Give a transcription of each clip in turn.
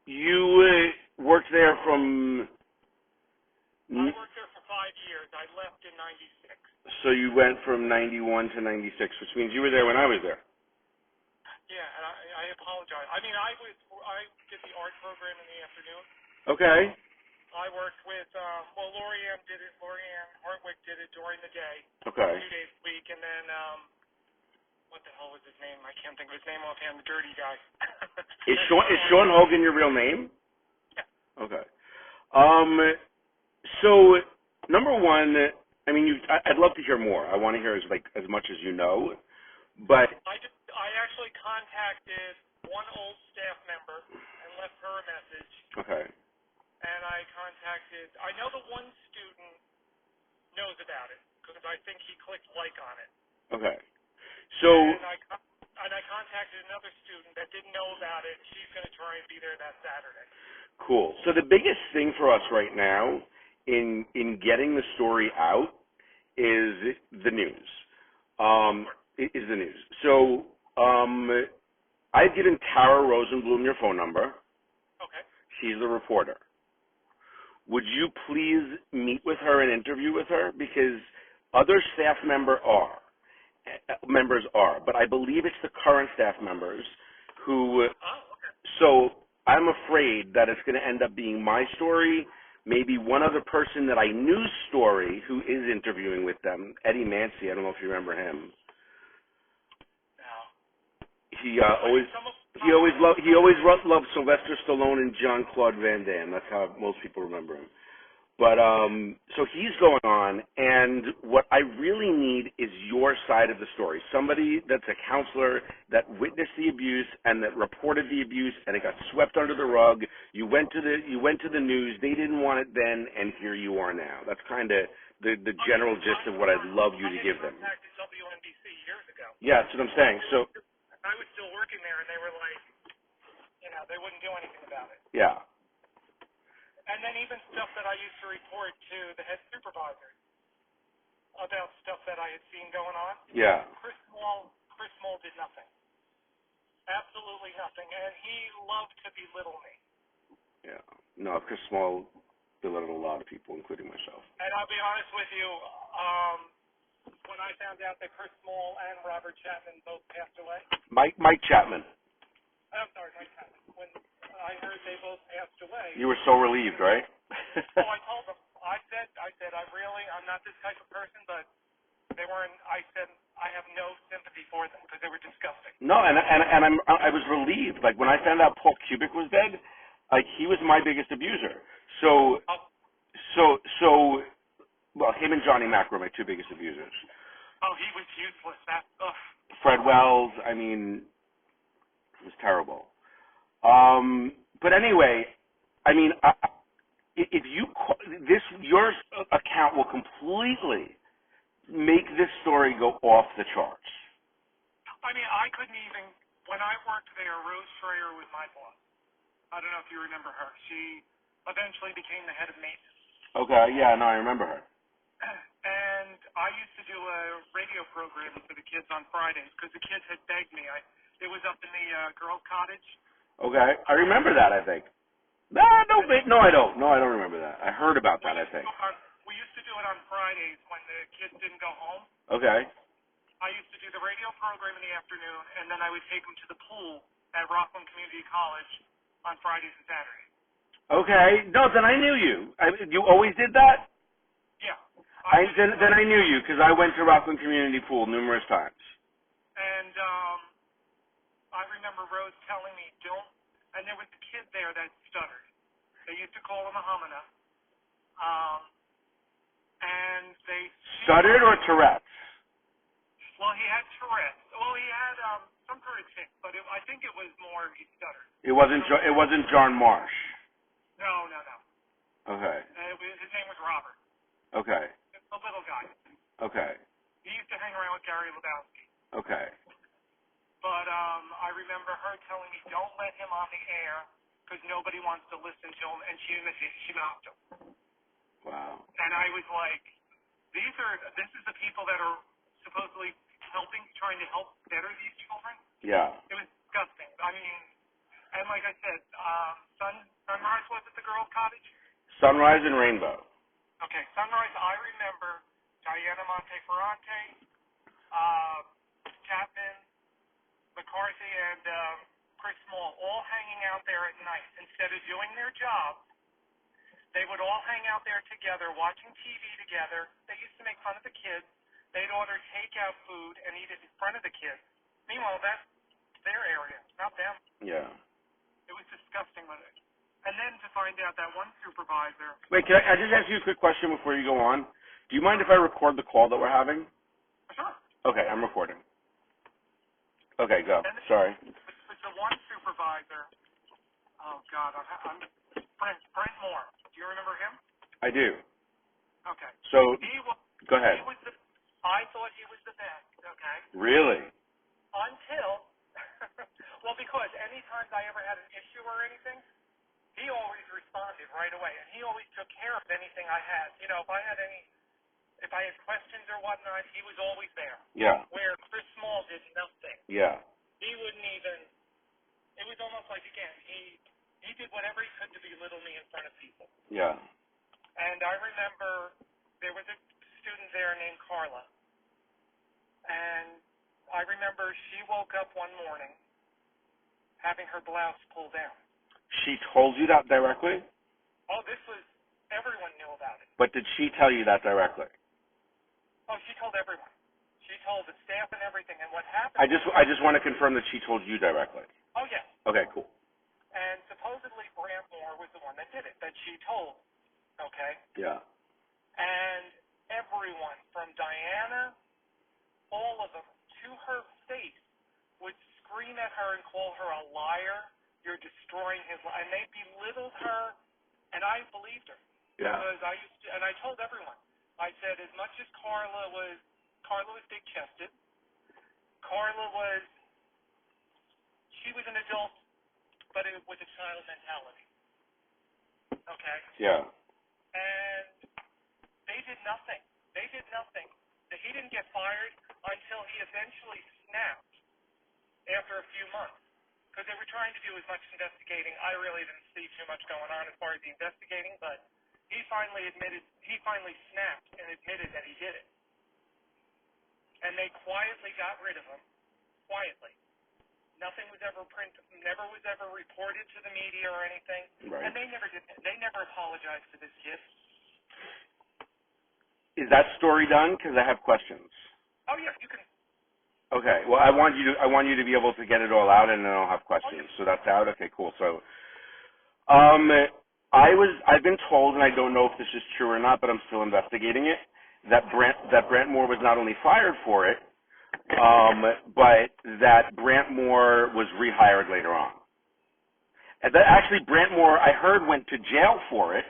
You worked there from... I worked there for 5 years. I left in '96. So you went from 91 to 96, which means you were there when I was there. Yeah, and I apologize. I mean, I did the art program in the afternoon. Okay. I worked with, Lorianne did it. Lorianne Hartwick did it during the day. Okay. 2 days a week, and then, what the hell was his name? I can't think of his name offhand. The dirty guy. Is Sean Hogan your real name? Yeah. Okay. So, number one, I mean, I'd love to hear more. I want to hear as much as you know, but I actually contacted one old staff member and left her a message. Okay. And I know the one student knows about it because I think he clicked like on it. Okay. So. And I contacted another student that didn't know about it. She's going to try and be there that Saturday. Cool. So the biggest thing for us right now in getting the story out is the news. Is the news. So I've given Tara Rosenblum your phone number. Okay. She's the reporter. Would you please meet with her and interview with her? Because other staff members are, but I believe it's the current staff members who. Oh, okay. So I'm afraid that it's going to end up being my story, maybe one other person that I knew's story who is interviewing with them, Eddie Mancy. I don't know if you remember him. He always loved Sylvester Stallone and Jean-Claude Van Damme. That's how most people remember him. But so he's going on, and what I really need is your side of the story. Somebody that's a counselor that witnessed the abuse and that reported the abuse, and it got swept under the rug. You went to the news. They didn't want it then, and here you are now. That's kind of the general gist of what I'd love you to give them. I contacted WNBC years ago. Yeah, that's what I'm saying. So. I was still working there, and they were like, they wouldn't do anything about it. Yeah. And then even stuff that I used to report to the head supervisor about stuff that I had seen going on. Yeah. Chris Small did nothing. Absolutely nothing. And he loved to belittle me. Yeah. No, Chris Small belittled a lot of people, including myself. And I'll be honest with you, when I found out that Chris Small and Robert Chapman both passed away. Mike Chapman. I'm sorry, Mike Chapman. When I heard they both passed away. You were so relieved, right? Oh, I told them. I said, I'm not this type of person, but they weren't. I said, I have no sympathy for them because they were disgusting. No, and I was relieved. Like when I found out Paul Kubik was dead, like he was my biggest abuser. So, well, him and Johnny Mack were my two biggest abusers. Oh, he was useless. Fred Wells, I mean, it was terrible. But anyway, I mean, if your account will completely make this story go off the charts. I mean, I couldn't even, when I worked there, Rose Schreier was my boss. I don't know if you remember her. She eventually became the head of maintenance. Okay, yeah, no, I remember her. And I used to do a radio program for the kids on Fridays because the kids had begged me. It was up in the girls' cottage. Okay, I remember that. I think. No, I don't. No, I don't remember that. I heard about that. I think. We used to do it on Fridays when the kids didn't go home. Okay. I used to do the radio program in the afternoon, and then I would take them to the pool at Rockland Community College on Fridays and Saturdays. Okay. No, then I knew you. You always did that? Yeah. Then I knew you because I went to Rockland Community Pool numerous times. And I remember Rose telling me, and there was a kid there that stuttered. They used to call him a homina. And they... Stuttered or Tourette's? Well, he had Tourette's. Well, he had some sort of tick, but I think it was more he stuttered. It wasn't John Marsh. No. Okay. His name was Robert. Okay. A little guy. Okay. He used to hang around with Gary Lebowski. Okay. But I remember her telling me, don't let him on the air because nobody wants to listen to him, and she mocked him. Wow. And I was like, this is the people that are supposedly trying to help better these children? Yeah. It was disgusting. I mean, And like I said, Sunrise was at the girls' cottage? Sunrise and Rainbow. Okay, Sunrise, I remember Diana Monteferrante, Chapman, McCarthy, and Chris Small all hanging out there at night. Instead of doing their job, they would all hang out there together, watching TV together. They used to make fun of the kids. They'd order takeout food and eat it in front of the kids. Meanwhile, that's their area, not them. Yeah. It was disgusting with it. And then to find out that one supervisor. Wait, can I just ask you a quick question before you go on? Do you mind if I record the call that we're having? Sure. Okay, I'm recording. Okay, go. And Sorry. it's the one supervisor. Oh God, I'm Brent Moore. Do you remember him? I do. Okay. So, go ahead. I thought he was the best. Okay. Really? Until, well, because any times I ever had an issue or anything, he always responded right away, and he always took care of anything I had. You know, if I had questions or whatnot, he was always there. Yeah. Where Chris Small did nothing. Yeah. He wouldn't even. It was almost like, again, he did whatever he could to belittle me in front of people. Yeah. And I remember there was a student there named Carla, and I remember she woke up one morning having her blouse pulled down. She told you that directly? Oh, everyone knew about it. But did she tell you that directly? Oh, she told everyone. She told the staff and everything. And what happened? I just want to confirm that she told you directly. Oh, yes. Okay, cool. And supposedly Brant Moore was the one that did it, that she told. Okay? Yeah. And everyone, from Diana, all of them, to her face, would scream at her and call her a liar. You're destroying his life. And they belittled her, and I believed her. Yeah. Because I told everyone. I said, as much as Carla was big-chested, she was an adult, but with a child mentality. Okay? Yeah. And they did nothing. He didn't get fired until he eventually snapped after a few months. Because they were trying to do as much investigating. I really didn't see too much going on as far as the investigating, but he finally snapped and admitted that he did it. And they quietly got rid of him. Quietly. Nothing was ever never was ever reported to the media or anything. Right. And they never apologized to this kid. Is that story done? Because I have questions. Oh yeah, you can. Okay. Well, I want you to be able to get it all out, and then I'll have questions. So that's out. Okay, cool. So, I've been told, and I don't know if this is true or not, but I'm still investigating it, that Brant Moore was not only fired for it, but that Brant Moore was rehired later on. And that actually Brant Moore, I heard, went to jail for it,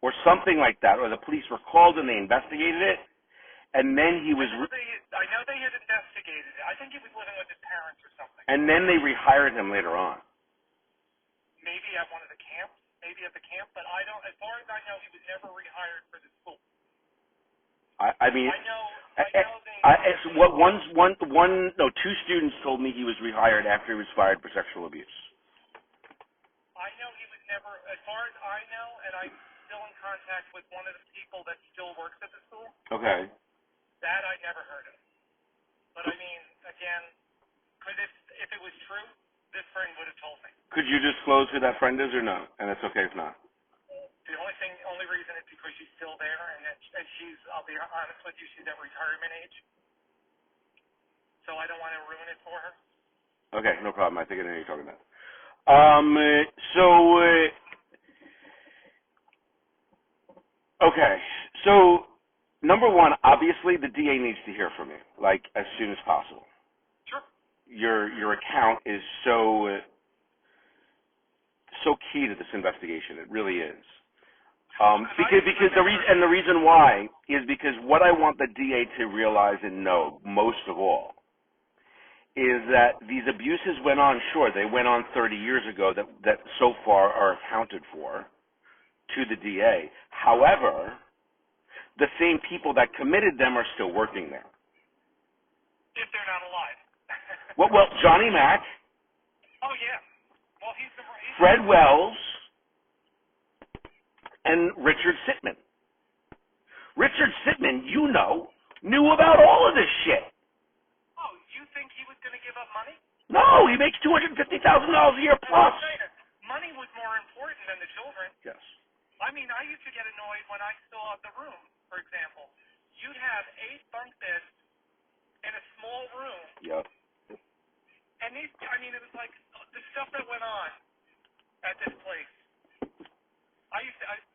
or something like that, or the police were called and they investigated it, and then he was. I know they had investigated it. I think he was living with his parents or something. And then they rehired him later on. Maybe at one of the camps, maybe at the camp, but I don't. As far as I know, he was never rehired for the school. Two students told me he was rehired after he was fired for sexual abuse. I know he was never, as far as I know, and I'm still in contact with one of the people that still works at the school. Okay. That I never heard of. But I mean, again, because if it was true, this friend would have told me. Could you disclose who that friend is or no? And it's okay if not. The only reason is because she's still there, and she's, I'll be honest with you, she's at retirement age. So I don't want to ruin it for her. Okay, no problem. I think I know who you're talking about. Okay. So, number one, obviously the DA needs to hear from you, like, as soon as possible. Sure. Your account is so key to this investigation. It really is. Because the reason why is because what I want the DA to realize and know most of all is that these abuses went on. Sure, they went on 30 years ago that so far are accounted for to the DA. However, the same people that committed them are still working there. If they're not alive. Well, Johnny Mack Oh, yeah. Well, he's Fred Wells and Richard Sitman. Richard Sitman, knew about all of this shit. Oh, you think he was going to give up money? No, he makes $250,000 a year plus. Money was more important than the children. Yes. I mean, I used to get annoyed when I saw the room, for example. You'd have 8 bunk beds in a small room. Yep. And it was like the stuff that went on at this place.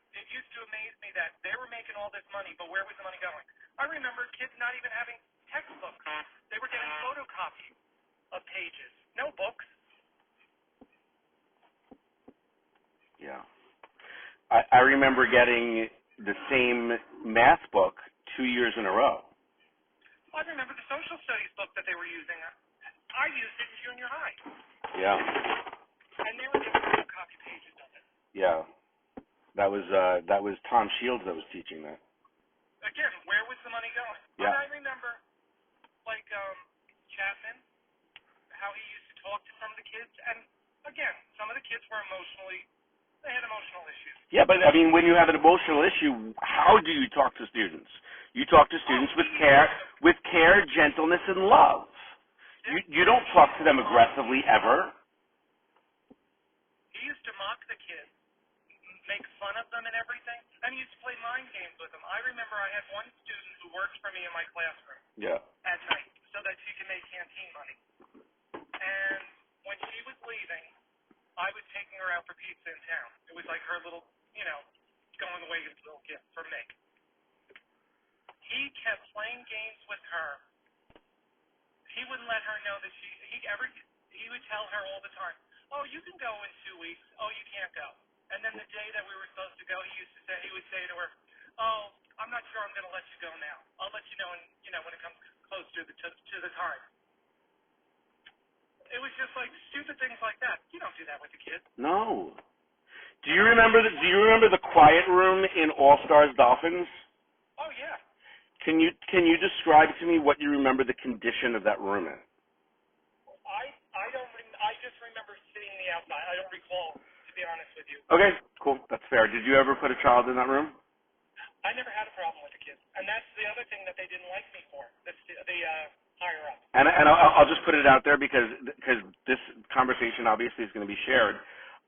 It used to amaze me that they were making all this money, but where was the money going? I remember kids not even having textbooks. They were getting photocopies of pages, no books. Yeah. I remember getting the same math book 2 years in a row. I remember the social studies book that they were using. I used it in junior high. Yeah. And they were getting photocopy pages of it. Yeah. That was Tom Shields that was teaching that. Again, where was the money going? Yeah. And I remember, Chapman, how he used to talk to some of the kids. And, again, some of the kids were they had emotional issues. Yeah, but, when you have an emotional issue, how do you talk to students? You talk to students with care, gentleness, and love. You don't talk to them aggressively ever. He used to mock the kids, make fun of them and everything, and he used to play mind games with them. I remember I had one student who worked for me in my classroom at night so that she could make canteen money. And when she was leaving, I was taking her out for pizza in town. It was like her little, going away with a little gift from me. He kept playing games with her. He wouldn't let her know that he would tell her all the time, oh, you can go in 2 weeks. Oh, you can't go. And then the day that we were supposed to go, he would say to her, oh, I'm not sure I'm going to let you go now. I'll let you know when it comes close to the time. It was just like stupid things like that. You don't do that with the kids. No. Do you remember the quiet room in All Stars Dolphins? Oh yeah. Can you describe to me what you remember the condition of that room in? I just remember seeing the outside. I don't recall, to be honest with you. Okay, cool. That's fair. Did you ever put a child in that room? I never had a problem with the kids, and that's the other thing that they didn't like me for. The higher up. And I'll just put it out there because this conversation obviously is going to be shared.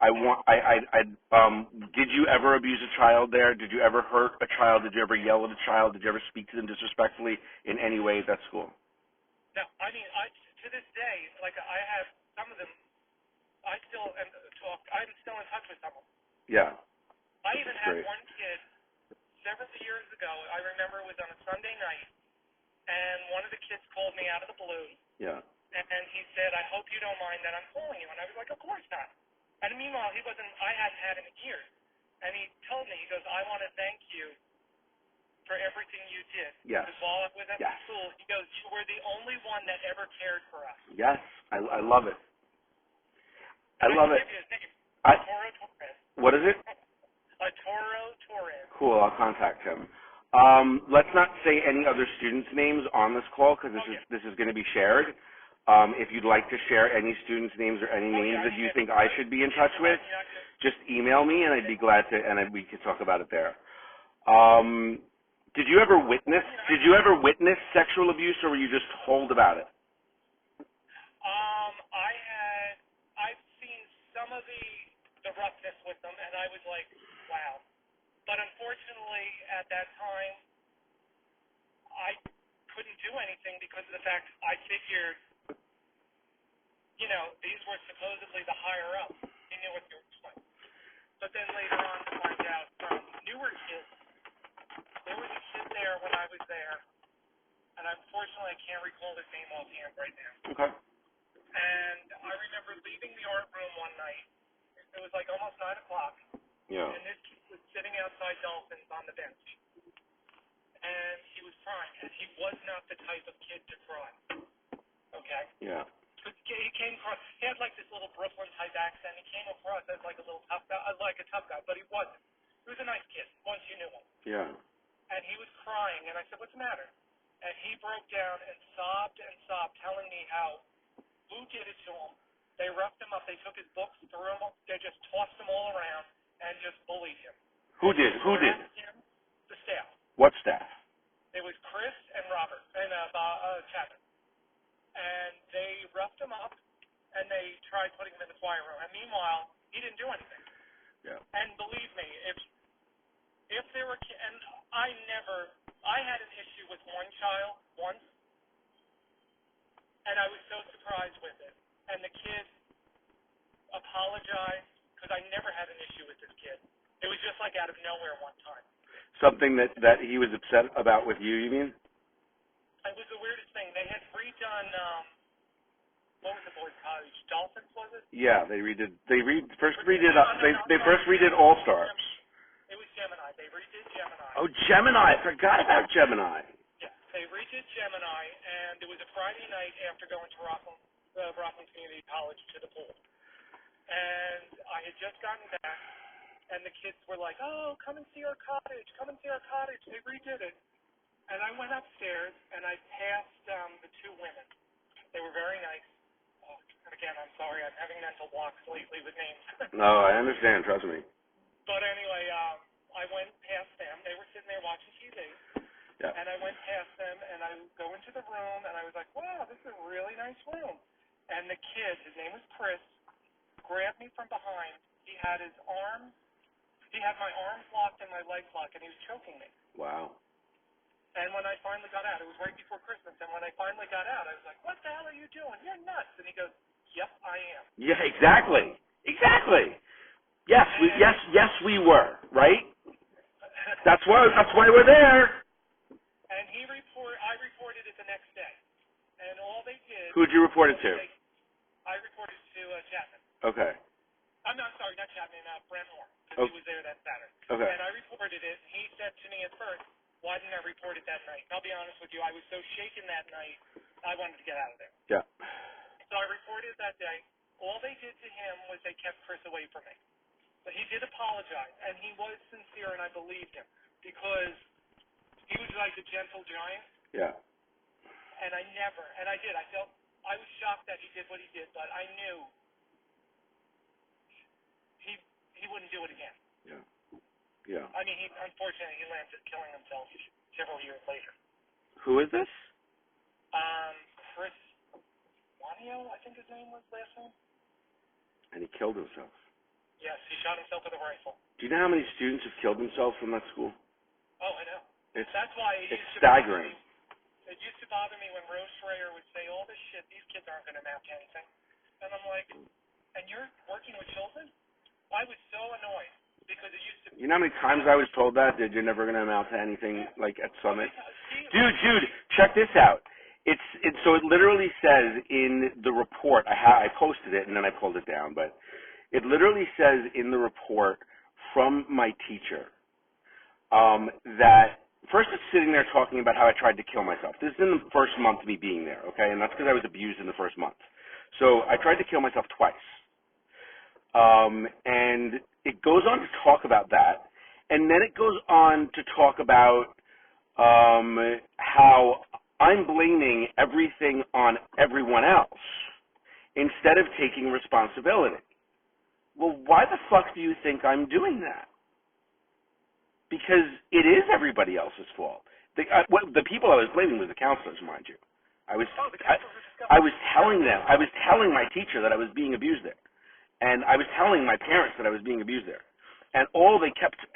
Did you ever abuse a child there? Did you ever hurt a child? Did you ever yell at a child? Did you ever speak to them disrespectfully in any way at that school? No, to this day, I have some of them. I'm still in touch with some of them. Yeah. I even had one kid several years ago. I remember it was on a Sunday night, and one of the kids called me out of the blue. Yeah. And he said, I hope you don't mind that I'm calling you. And I was like, of course not. And meanwhile, I hadn't had him in years. And he told me, he goes, I want to thank you for everything you did. Yes. Because while I was at the school, he goes, you were the only one that ever cared for us. Yes. I love it. I can love it. Give you his name. Toro Torres. What is it? Toro Torres. Cool. I'll contact him. Let's not say any other students' names on this call because this is going to be shared. If you'd like to share any students' names or any names that you think I should be in touch with, just email me and I'd be glad to, and we could talk about it there. Did you ever witness sexual abuse, or were you just told about it? I've seen some of the roughness with them, and I was like, wow. But unfortunately, at that time, I couldn't do anything because of the fact I figured, these were supposedly the higher up. They knew what they were doing. But then later on, to find out from newer kids, there was a kid there when I was there, and unfortunately I can't recall his name offhand right now. Okay. And I remember leaving the art room one night. It was like almost 9 o'clock. Yeah. And this kid was sitting outside Dolphins on the bench. And he was crying. And he was not the type of kid to cry. Okay? Yeah. He came across, he had like this little Brooklyn type accent. He came across as like a little tough guy, like a tough guy, but he wasn't. He was a nice kid once you knew him. Yeah. And he was crying, and I said, what's the matter? And he broke down and sobbed, telling me how who did it to him, They roughed him up. They took his books, threw them, they just tossed them all around and just bullied him. Who did? Him, the staff. What staff? It was Chris and Robert and Chapman. And they roughed him up, and they tried putting him in the quiet room. And meanwhile, he didn't do anything. Yeah. And believe me, if there were, and I had an issue with one child once, and I was so surprised with it. And the kid apologized because I never had an issue with this kid. It was just like out of nowhere one time. Something that he was upset about with you mean? It was the weirdest thing. They had redone, what was the boys' college? Dolphins, was it? Yeah, they first redid All Stars. It was Gemini. They redid Gemini. Oh, Gemini! I forgot about Gemini. Yeah, they redid Gemini, and it was a Friday night after going to Rockland Community College to the pool. And I had just gotten back, and the kids were like, "Oh, come and see our cottage! Come and see our cottage! They redid it." And I went upstairs, and I passed the two women. They were very nice. Oh, and again, I'm sorry, I'm having mental blocks lately with names. No, I understand. Trust me. But anyway, I went past them. They were sitting there watching TV. Yeah. And I went past them, and I go into the room, and I was like, "Wow, this is a really nice room." And the kid, his name was Chris, grabbed me from behind. He had my arms locked and my legs locked, and he was choking me. Wow. And when I finally got out, it was right before Christmas, and when I finally got out, I was like, "What the hell are you doing? You're nuts." And he goes, "Yep, I am." Yeah, exactly. Yes, we were, right? That's why we're there. And I reported it the next day. And all they did... Who'd you report it to? I reported it to Chapman. Okay. I'm not sorry, not Chapman, Brent Moore, because he was there that Saturday. Okay. And I reported it, and he said to me at first, "Why didn't I report it that night?" And I'll be honest with you, I was so shaken that night, I wanted to get out of there. Yeah. So I reported it that day. All they did to him was they kept Chris away from me. But he did apologize, and he was sincere, and I believed him, because he was like a gentle giant. Yeah. And I was shocked that he did what he did, but I knew he wouldn't do it again. Yeah. Yeah. I mean, unfortunately, he landed up killing himself several years later. Who is this? Chris Wanio, I think his name was last name. And he killed himself. Yes, he shot himself with a rifle. Do you know how many students have killed themselves from that school? Oh, I know. That's why it's staggering. It used to bother me when Rose Schreier would say all this shit, these kids aren't going to amount to anything. And I'm like, and you're working with children? I was so annoyed because it used to... You know how many times I was told that you're never going to amount to anything, like at Summit? Dude, check this out. So it literally says in the report, I posted it and then I pulled it down, but it literally says in the report from my teacher that first it's sitting there talking about how I tried to kill myself. This is in the first month of me being there, okay? And that's because I was abused in the first month. So I tried to kill myself twice. And it goes on to talk about that. And then it goes on to talk about how I'm blaming everything on everyone else instead of taking responsibility. Well, why the fuck do you think I'm doing that? Because it is everybody else's fault. The people I was blaming was the counselors, mind you. I was telling my teacher that I was being abused there. And I was telling my parents that I was being abused there. And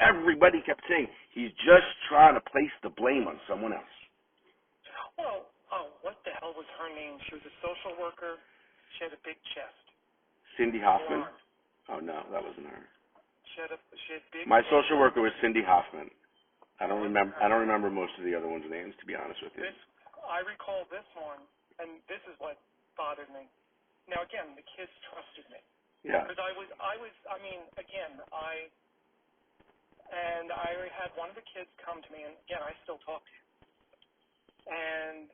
everybody kept saying, he's just trying to place the blame on someone else. Well, what the hell was her name? She was a social worker. She had a big chest. Cindy Hoffman? Oh, no, that wasn't her. She had big... My social worker was Cindy Hoffman. I don't remember most of the other ones' names, to be honest with you. I recall this one, and this is what bothered me. Now, again, the kids trusted me. Yeah. Because I had one of the kids come to me, and again, I still talk to you. And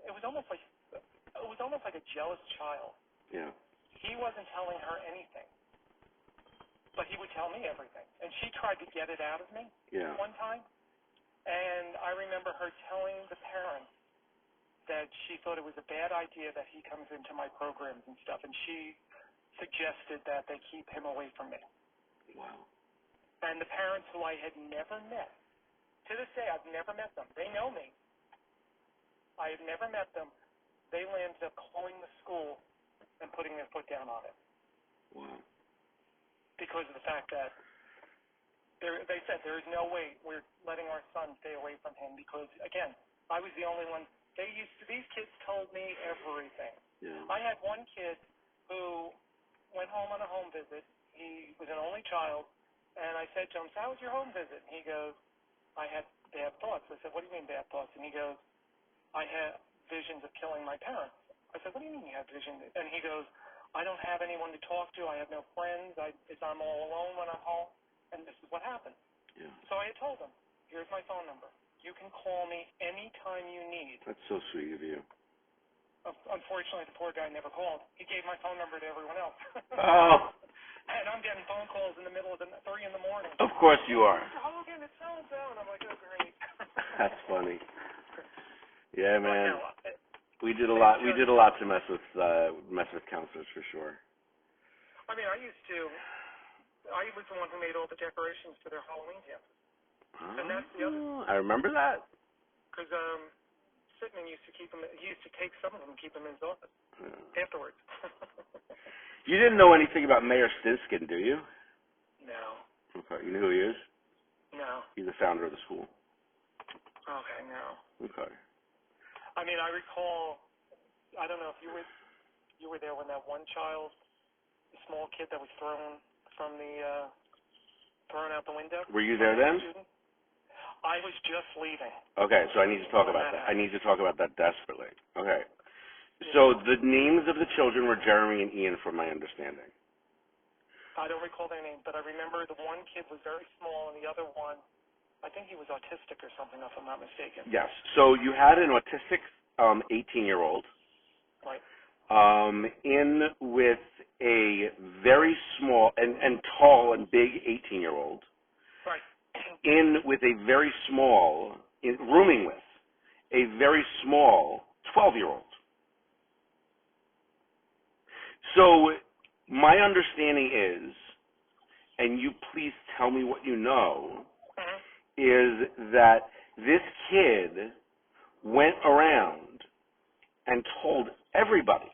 it was almost like a jealous child. Yeah. He wasn't telling her anything, but he would tell me everything. And she tried to get it out of me one time. And I remember her telling the parents that she thought it was a bad idea that he comes into my programs and stuff, and she suggested that they keep him away from me. Wow. And the parents who I had never met, to this day I've never met them. They know me. I have never met them. They ended up calling the school and putting their foot down on it. Wow. Because of the fact that they said there is no way we're letting our son stay away from him because, again, I was the only one. These kids told me everything. Yeah. I had one kid who went home on a home visit. He was an only child, and I said to him, "So how was your home visit?" And he goes, "I had bad thoughts." I said, "What do you mean bad thoughts?" And he goes, "I had visions of killing my parents." I said, "What do you mean you have visions?" And he goes, "I don't have anyone to talk to. I have no friends. I'm all alone when I'm home, and this is what happened." Yeah. So I had told him, "Here's my phone number. You can call me anytime you need." That's so sweet of you. Unfortunately, the poor guy never called. He gave my phone number to everyone else. Oh. And I'm getting phone calls in the middle of 3 in the morning. Of course you are. Mr. Hogan, it's so-and-so. And I'm like, oh, great. That's funny. Yeah, man. No, We did a lot to mess with counselors for sure. I mean, I was the one who made all the decorations for their Halloween dances. Oh, And that's the other. I remember that. Because Sitman used to keep them. He used to take some of them and keep them in his office afterwards. You didn't know anything about Mayor Stinskin, do you? No. Okay. You know who he is? No. He's the founder of the school. Okay, no. Okay. I mean, I recall. I don't know if you were there when that one child, the small kid that was thrown out the window. Were you there then? Student? I was just leaving. Okay, so I need to talk about that. I need to talk about that desperately. Okay. So the names of the children were Jeremy and Ian, from my understanding. I don't recall their names, but I remember the one kid was very small, and the other one, I think he was autistic or something, if I'm not mistaken. Yes. So you had an autistic 18-year-old. Right. In with a very small and tall and big 18-year-old. Right. In with a very small, rooming with a very small 12-year-old. So my understanding is, and you please tell me what you know, is that this kid went around and told everybody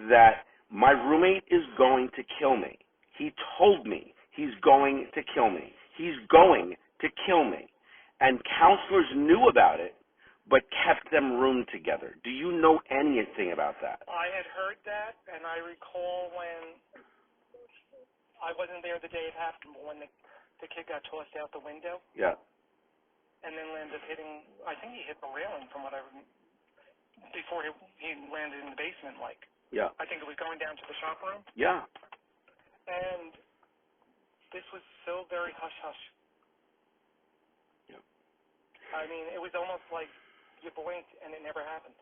that my roommate is going to kill me. He told me he's going to kill me. He's going to kill me. And counselors knew about it, but kept them roomed together. Do you know anything about that? I had heard that, and I recall when I wasn't there the day it happened, but when the kid got tossed out the window. Yeah. And then landed hitting, I think he hit the railing from what I remember, before he landed in the basement, like. Yeah. I think it was going down to the shop room. Yeah. And this was so very hush-hush. Yeah. I mean, it was almost like you blinked and it never happened.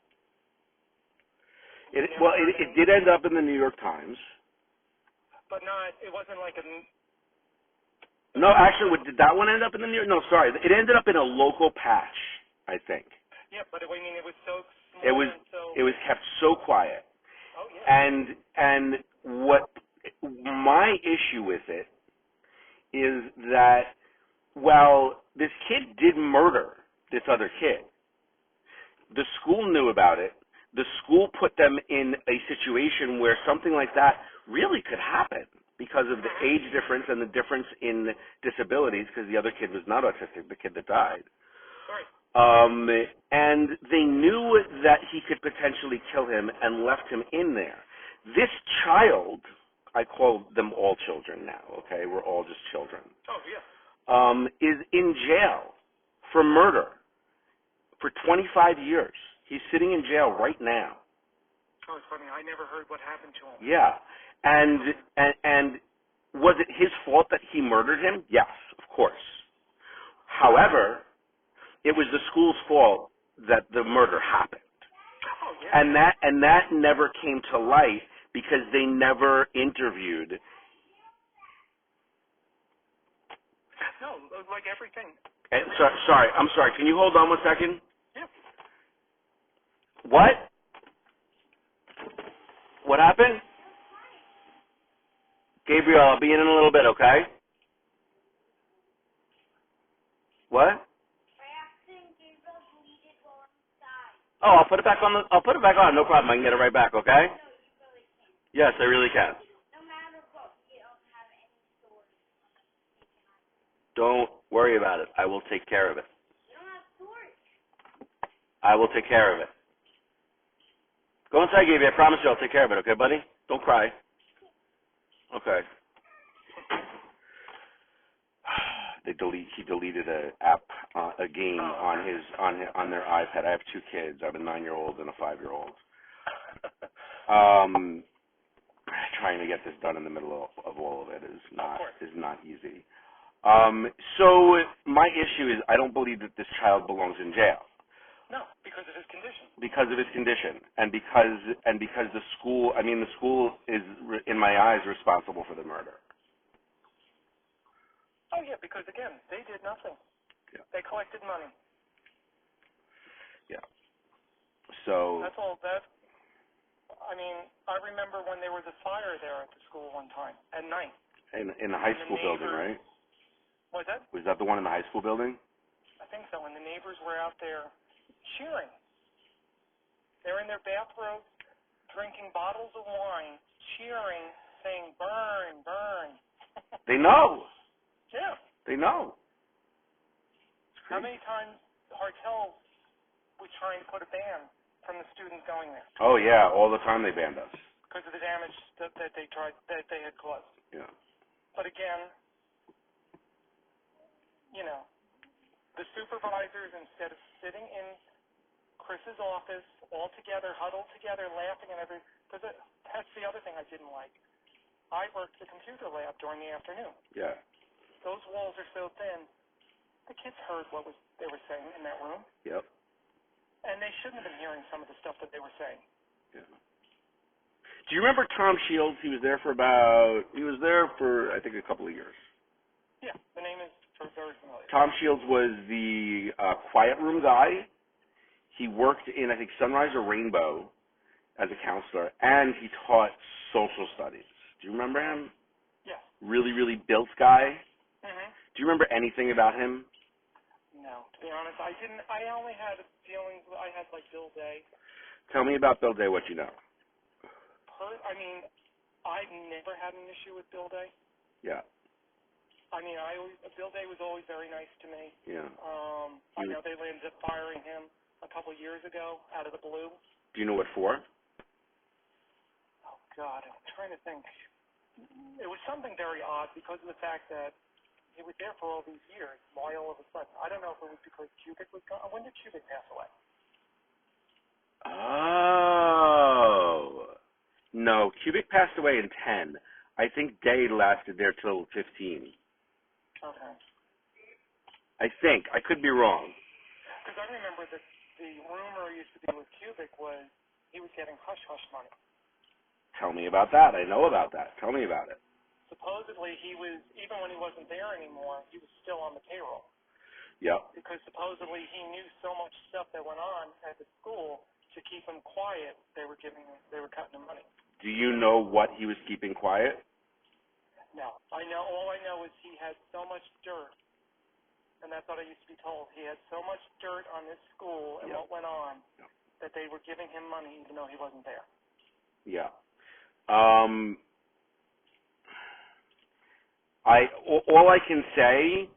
It did end up in the New York Times. But it wasn't like a... No, actually, did that one end up in the New York? No, sorry. It ended up in a local patch, I think. Yeah, but I mean, it was so small It was kept so quiet. Oh, yeah. And what my issue with it is that, well, this kid did murder this other kid. The school knew about it. The school put them in a situation where something like that really could happen because of the age difference and the difference in disabilities, because the other kid was not autistic, the kid that died. Right. And they knew that he could potentially kill him and left him in there. This child, I call them all children now, okay? We're all just children. Oh, yeah. Is in jail for murder for 25 years. He's sitting in jail right now. Oh, it's funny. I never heard what happened to him. Yeah. And was it his fault that he murdered him? Yes, of course. However, it was the school's fault that the murder happened. Oh, yeah. And that never came to light because they never interviewed. No, like everything. I'm sorry. Can you hold on 1 second? Yeah. What? What happened? Gabriel, I'll be in a little bit, okay? What? Oh, I'll put it back on. I'll put it back on. No problem. I can get it right back, okay? Yes, I really can. Don't worry about it. I will take care of it. I will take care of it. Go inside, Gabriel. I promise you I'll take care of it, okay, buddy? Don't cry. Okay. He deleted a game on their iPad. I have two kids. I have a 9-year-old and a 5-year-old. Trying to get this done in the middle of all of it is not easy. So my issue is I don't believe that this child belongs in jail. No, because of his condition. Because of his condition, and because the school is, in my eyes, responsible for the murder. Oh yeah, because again, they did nothing. Yeah. They collected money. Yeah. So. That's all. I remember when there was a fire there at the school one time at night. In the high school building, right? Was that? Was that the one in the high school building? I think so. And the neighbors were out there cheering. They're in their bathrobes, drinking bottles of wine, cheering, saying, "Burn, burn." They know. Yeah. They know. How many times Hartel was trying to put a ban from the students going there? Oh yeah, all the time they banned us. Because of the damage that they had caused. Yeah. But again, the supervisors, instead of sitting in Chris's office all together, huddled together, laughing and everything, because that's the other thing I didn't like. I worked the computer lab during the afternoon. Yeah. Those walls are so thin, the kids heard what they were saying in that room. Yep. And they shouldn't have been hearing some of the stuff that they were saying. Yeah. Do you remember Tom Shields? He was there for I think a couple of years. Yeah, the name is very familiar. Tom Shields was the quiet room guy. He worked in, I think, Sunrise or Rainbow as a counselor, and he taught social studies. Do you remember him? Yeah. Really, really built guy. Mm-hmm. Do you remember anything about him? No, to be honest, I didn't. I only had feelings. I had like Bill Day. Tell me about Bill Day. What you know? I've never had an issue with Bill Day. Yeah. Bill Day was always very nice to me. Yeah. I know they ended up firing him a couple of years ago out of the blue. Do you know what for? Oh God, I'm trying to think. It was something very odd because of the fact that he was there for all these years. Why all of a sudden? I don't know if it was because Cubic was gone. When did Cubic pass away? Oh. No, Cubic passed away in 10. I think Day lasted there till 15. Okay. I think. I could be wrong. Because I remember that the rumor used to be with Cubic was he was getting hush-hush money. Tell me about that. I know about that. Tell me about it. Supposedly he was, even when he wasn't there anymore, he was still on the payroll. Yep. Because supposedly he knew so much stuff that went on at the school to keep him quiet. They were cutting him money. Do you know what he was keeping quiet? No. All I know is he had so much dirt, and that's what I used to be told. He had so much dirt on this school and what went on that they were giving him money even though he wasn't there. Yeah. All I can say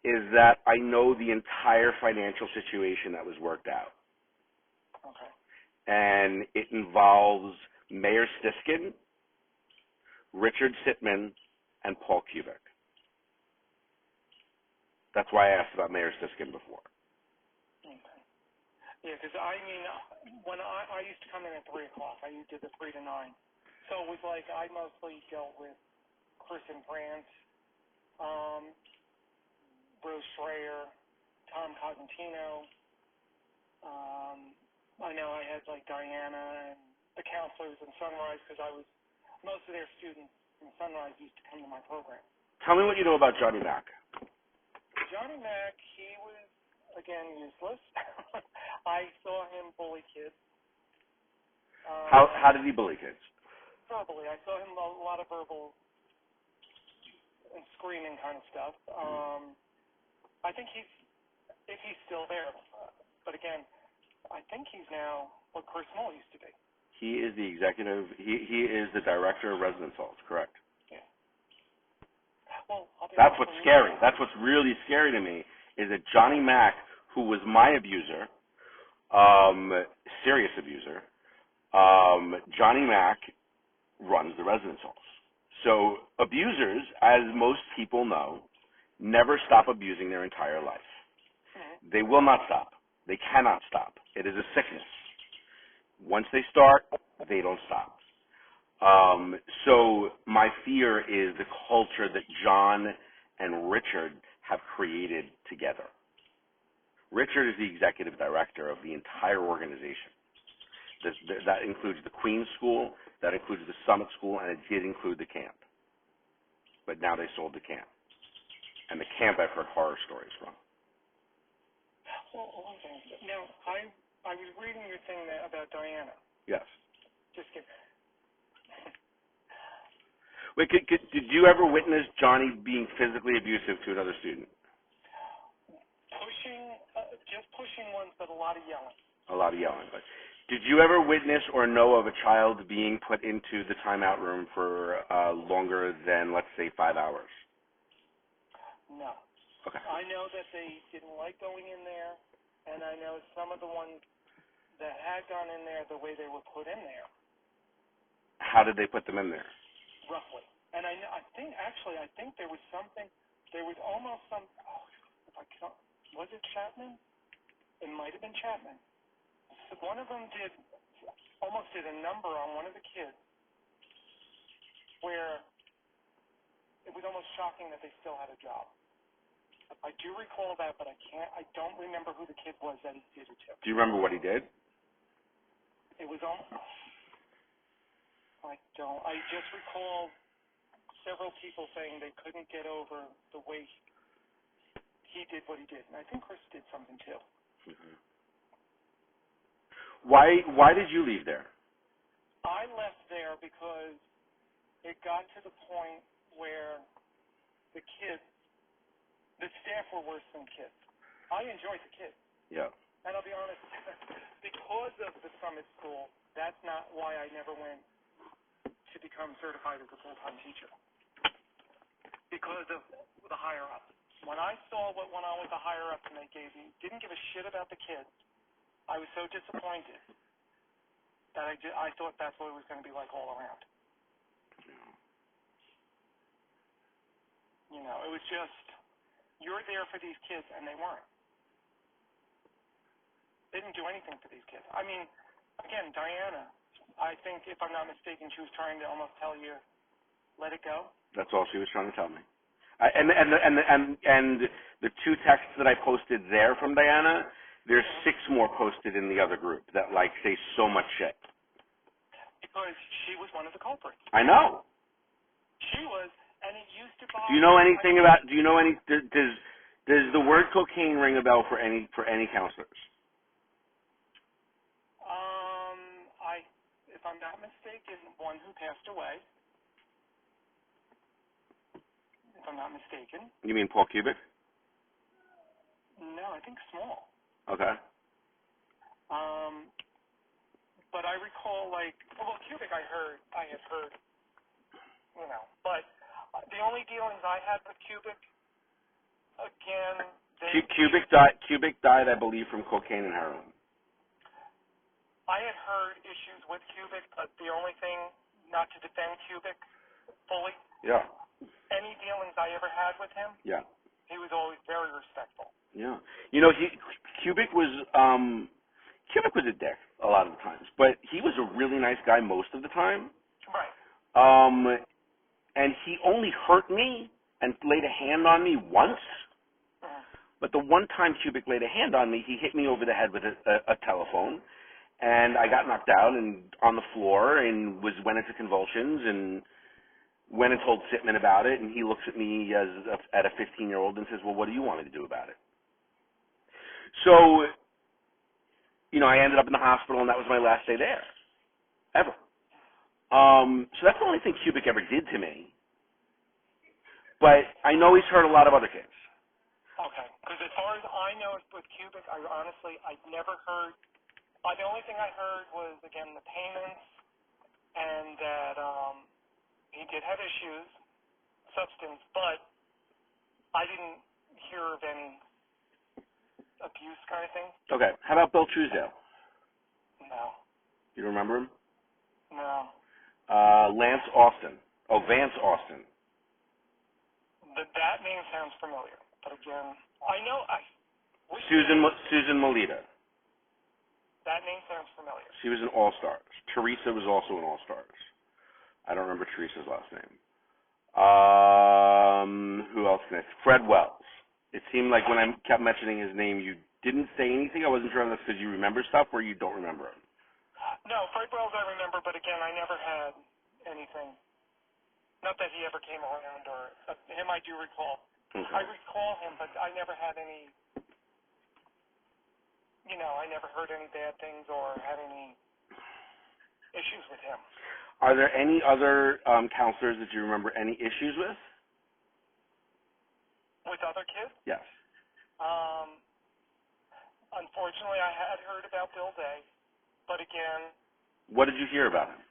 is that I know the entire financial situation that was worked out. Okay. And it involves Mayor Stiskin, Richard Sitman, and Paul Cubic. That's why I asked about Mayor Stiskin before. Okay. Yeah, because when I used to come in at 3 o'clock, I did the 3 to 9. So it was like I mostly dealt with Chris and Brandt, Rose Schreier, Tom Cosentino. I know I had like Diana and the counselors in Sunrise because most of their students in Sunrise used to come to my program. Tell me what you know about Johnny Mack. Johnny Mack, he was, again, useless. I saw him bully kids. How did he bully kids? Verbally. I saw him a lot of verbal and screaming kind of stuff. I think if he's still there, but again, I think he's now what Chris Moll used to be. He is the executive. He is the director of residence halls. Correct. Yeah. Well, that's what's scary. That's what's really scary to me is that Johnny Mack, who was my abuser, serious abuser, Johnny Mack runs the residence halls. So abusers, as most people know, never stop abusing their entire life. Mm-hmm. They will not stop. They cannot stop. It is a sickness. Once they start, they don't stop. So my fear is the culture that John and Richard have created together. Richard is the executive director of the entire organization. That includes the Queen's School, that includes the Summit School, and it did include the camp. But now they sold the camp. And the camp I've heard horror stories from. Well, okay. Now, I was reading your thing there about Diana. Yes. Just kidding. Wait, did you ever witness Johnny being physically abusive to another student? Just pushing once, but a lot of yelling. A lot of yelling. But did you ever witness or know of a child being put into the timeout room for longer than, let's say, 5 hours? No. Okay. I know that they didn't like going in there, and I know some of the ones that had gone in there, the way they were put in there. How did they put them in there? Roughly. And I think there was something, there was almost some, was it Chapman? It might have been Chapman. So one of them almost did a number on one of the kids where it was almost shocking that they still had a job. I do recall that, but I don't remember who the kid was that he did it to. Do you remember what he did? It was almost, I don't. I just recall several people saying they couldn't get over the way he did what he did. And I think Chris did something too. Mm-hmm. Why did you leave there? I left there because it got to the point where the staff were worse than kids. I enjoyed the kids. Yeah. And I'll be honest, because of the summit school, that's not why I never went to become certified as a full-time teacher. Because of the higher-ups. When I saw what went on with the higher-ups and they didn't give a shit about the kids, I was so disappointed that I thought that's what it was going to be like all around. You know, it was just, you're there for these kids, and they weren't. They didn't do anything for these kids. I mean, again, Diana, I think, if I'm not mistaken, she was trying to almost tell you, let it go. That's all she was trying to tell me. And the two texts that I posted there from Diana, there's 6 more posted in the other group that say so much shit. Because she was one of the culprits. I know. She was, and it used to bother. Do you know anything about? Do you know any? Does the word cocaine ring a bell for any counselors? If I'm not mistaken, one who passed away. If I'm not mistaken. You mean Paul Kubik? No, I think Small. Okay. But I recall, Kubik I had heard, but the only dealings I had with Kubik, again, Kubik died, I believe, from cocaine and heroin. I had heard issues with Kubik, but the only thing, not to defend Kubik fully, yeah. Any dealings I ever had with him, yeah, he was always very respectful. Yeah. Kubik was a dick a lot of the times, but he was a really nice guy most of the time. Right. And he only hurt me and laid a hand on me once. Mm-hmm. But the one time Kubik laid a hand on me, he hit me over the head with a telephone, and I got knocked out and on the floor and went into convulsions and went and told Sitman about it, and he looks at me at a 15-year-old and says, well, what do you want me to do about it? So, I ended up in the hospital, and that was my last day there. ever. So that's the only thing Cubic ever did to me. But I know he's hurt a lot of other kids. Okay. Because as far as I know with Cubic, I never heard. The only thing I heard was, again, the payments and that he did have issues, substance, but I didn't hear of any abuse kind of thing. Okay. How about Bill Truesdale? No. You remember him? No. Lance Austin. Oh, Vance Austin. That name sounds familiar, but again, I know Susan Melita. That name sounds familiar. She was an All-Stars. Teresa was also an All-Stars. I don't remember Teresa's last name. Who else next? Fred Wells. It seemed like when I kept mentioning his name, you didn't say anything. I wasn't sure if that's because you remember stuff or you don't remember him. No, Fred Wells I remember, but again, I never had anything. Not that he ever came around, or him I do recall. Okay. I recall him, but I never had any, I never heard any bad things or had any issues with him. Are there any other counselors that you remember any issues with? With other kids? Yes. Unfortunately, I had heard about Bill Day, but again... What did you hear about him?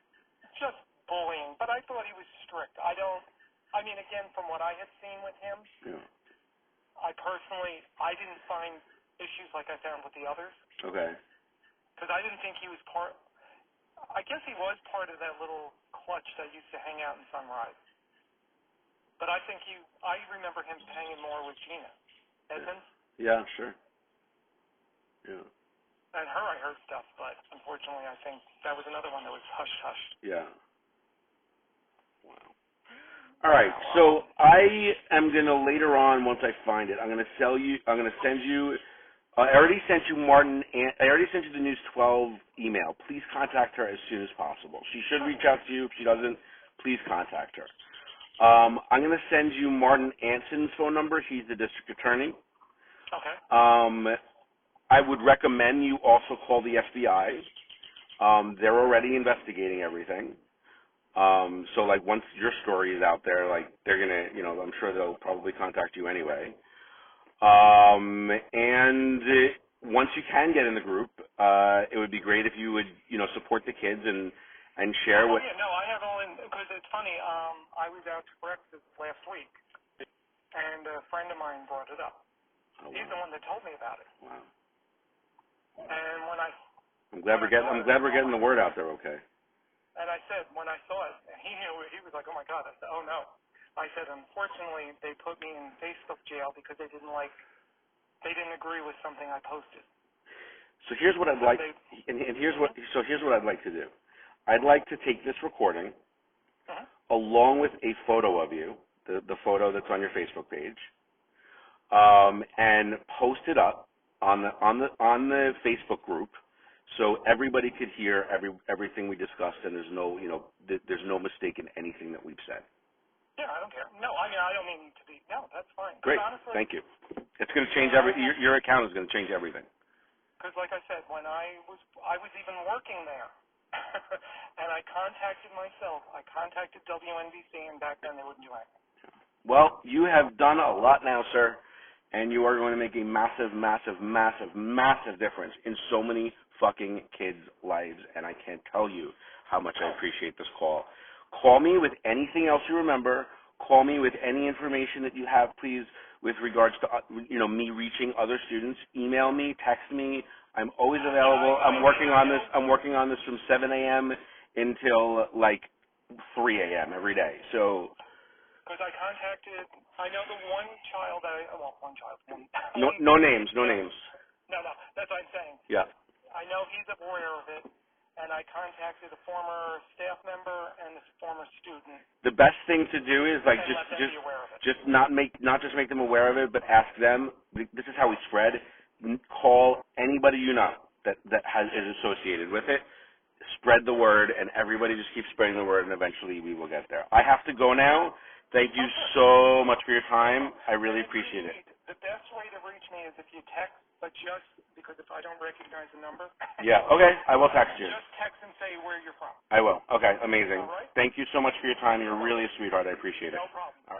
Just bullying, but I thought he was strict. Again, from what I had seen with him, Yeah. I didn't find issues like I found with the others. Okay. Because I didn't think he was I guess he was part of that little clutch that used to hang out in Sunrise. But I remember him hanging more with Gina Edmonds. Yeah, sure. Yeah. And her, I heard stuff, but unfortunately, I think that was another one that was hush-hush. Yeah. Wow. All right, so I am going to later on, once I find it, I'm going to send you, I already sent you the News 12 email. Please contact her as soon as possible. She should reach out to you. If she doesn't, please contact her. I'm going to send you Martin Anson's phone number. He's the district attorney. Okay. I would recommend you also call the FBI. They're already investigating everything. So once your story is out there, they're gonna, I'm sure they'll probably contact you anyway. And once you can get in the group, it would be great if you would, support the kids and share what. Yeah, no, I have only, because it's funny, I was out to breakfast last week, and a friend of mine brought it up. Oh, wow. He's the one that told me about it. Wow. And I'm glad we're getting the word out there, okay. And I said, when I saw it, he knew, he was like, oh my God. I said, oh no. I said, unfortunately, they put me in Facebook jail because they didn't agree with something I posted. So here's what I'd like, here's what I'd like to do. I'd like to take this recording, along with a photo of you, the photo that's on your Facebook page, and post it up on the Facebook group, so everybody could hear everything we discussed, and there's no mistake in anything that we've said. Yeah, I don't care. No, I don't mean to be. No, that's fine. Great. Honestly, thank you. It's going to change your account is going to change everything. Because, like I said, when I was even working there, and I contacted myself. I contacted WNBC, and back then they wouldn't do anything. Well, you have done a lot now, sir, and you are going to make a massive, massive, massive, massive difference in so many fucking kids' lives, and I can't tell you how much I appreciate this call. Call me with anything else you remember. Call me with any information that you have, please, with regards to me reaching other students. Email me, text me. I'm always available. I'm working on this from 7 a.m. until 3 a.m. every day. So. Because I know the one child No names. No, that's what I'm saying. Yeah. I know he's aware of it, and I contacted a former staff member and a former student. The best thing to do is just not just make them aware of it, but ask them. This is how we spread. Call anybody you know that is associated with it. Spread the word, and everybody just keeps spreading the word, and eventually we will get there. I have to go now. Thank you so much for your time. I really appreciate it. The best way to reach me is if you text, but just because if I don't recognize the number. Yeah, okay. I will text you. Just text and say where you're from. I will. Okay, amazing. All right. Thank you so much for your time. You're really a sweetheart. I appreciate it. No problem. All right.